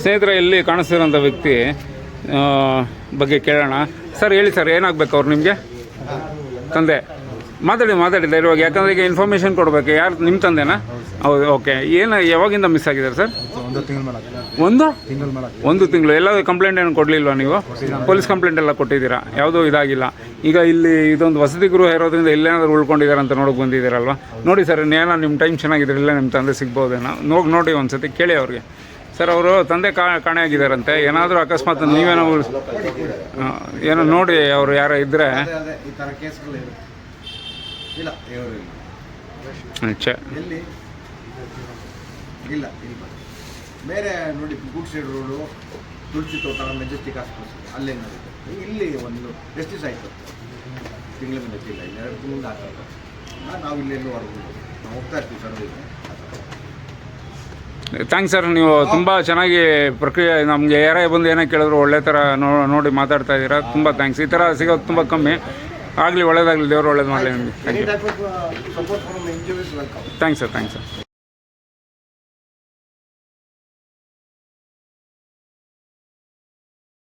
ಸ್ನೇಹಿತರೆ, ಇಲ್ಲಿ ಕಾಣಿಸ್ತಿರೋಂಥ ವ್ಯಕ್ತಿ ಬಗ್ಗೆ ಕೇಳೋಣ. ಸರ್ ಹೇಳಿ ಸರ್, ಏನಾಗಬೇಕು ಅವ್ರು ನಿಮಗೆ? ತಂದೆ. ಮಾತಾಡಿ ಧೈರ್ಯವಾಗಿ, ಯಾಕಂದರೆ ಈಗ ಇನ್ಫಾರ್ಮೇಷನ್ ಕೊಡಬೇಕು. ಯಾರು ನಿಮ್ಮ ತಂದೆನಾ? ಹೌದು, ಓಕೆ. ಏನು ಯಾವಾಗಿಂದ ಮಿಸ್ ಆಗಿದ್ದಾರೆ ಸರ್? ಒಂದು ತಿಂಗಳು. ಎಲ್ಲ ಕಂಪ್ಲೇಂಟ್ ಏನು ಕೊಡಲಿಲ್ವಾ ನೀವು? ಪೊಲೀಸ್ ಕಂಪ್ಲೇಂಟ್ ಎಲ್ಲ ಕೊಟ್ಟಿದ್ದೀರಾ? ಯಾವುದೂ ಇದಾಗಿಲ್ಲ. ಈಗ ಇಲ್ಲಿ ಇದೊಂದು ವಸತಿ ಗೃಹ ಇರೋದ್ರಿಂದ ಇಲ್ಲೇನಾದರೂ ಉಳ್ಕೊಂಡಿದ್ದಾರೆ ಅಂತ ನೋಡೋಕೆ ಬಂದಿದ್ದೀರಲ್ವ? ನೋಡಿ ಸರ್, ಏನೋ ನಿಮ್ಮ ಟೈಮ್ ಚೆನ್ನಾಗಿದ್ರೆ ಇಲ್ಲೇ ನಿಮ್ಮ ತಂದೆ ಸಿಗ್ಬೋದೇನೋ ನೋಡಿ ಒಂದು ಸತಿ ಕೇಳಿ ಅವ್ರಿಗೆ. ಸರ್, ಅವರು ತಂದೆ ಕಾಣೆಯಾಗಿದ್ದಾರಂತೆ. ಏನಾದರೂ ಅಕಸ್ಮಾತ್ ನೀವೇನೋ ಏನೋ ನೋಡಿ ಅವರು ಯಾರೋ ಇದ್ದರೆ ಇಲ್ಲ ಬೇರೆ ನೋಡಿ, ಗೂಡ್ ಸೈಡ್ ರೋಡು, ತುಳಸಿ ತೋಟ, ಮೆಜೆಸ್ಟಿಕ್ ಆಸ್ಪತ್ರೆ ಅಲ್ಲೇನಾಗುತ್ತೆ. ಇಲ್ಲಿ ಒಂದು ಎಷ್ಟು ದಿವಸ ಆಯಿತು? ತಿಂಗಳ ಮೇಲೆ ಇಲ್ಲ, ಇಲ್ಲಿ 2 ತಿಂಗಳಿಂದ ಆಗ್ತದೆ. ನಾವು ಇಲ್ಲೆಲ್ಲೂ ಹೊರಗೆ ನಾವು ಹೋಗ್ತಾ ಇರ್ತೀವಿ ಸಡಲಿಗೆ. ಥ್ಯಾಂಕ್ಸ್ ಸರ್, ನೀವು ತುಂಬ ಚೆನ್ನಾಗಿ ಪ್ರಕ್ರಿಯೆ ನಮಗೆ ಯಾರೇ ಬಂದು ಏನೇ ಕೇಳಿದ್ರು ಒಳ್ಳೆ ಥರ ನೋಡಿ ಮಾತಾಡ್ತಾ ಇದ್ದೀರಾ. ತುಂಬ ಥ್ಯಾಂಕ್ಸ್. ಈ ಥರ ಸಿಗೋದು ತುಂಬ ಕಮ್ಮಿ. ಆಗಲಿ, ಒಳ್ಳೇದಾಗಲಿ, ದೇವರು ಒಳ್ಳೇದು ಮಾಡಲಿ ನಿಮಗೆ. Thank you. Thanks sir.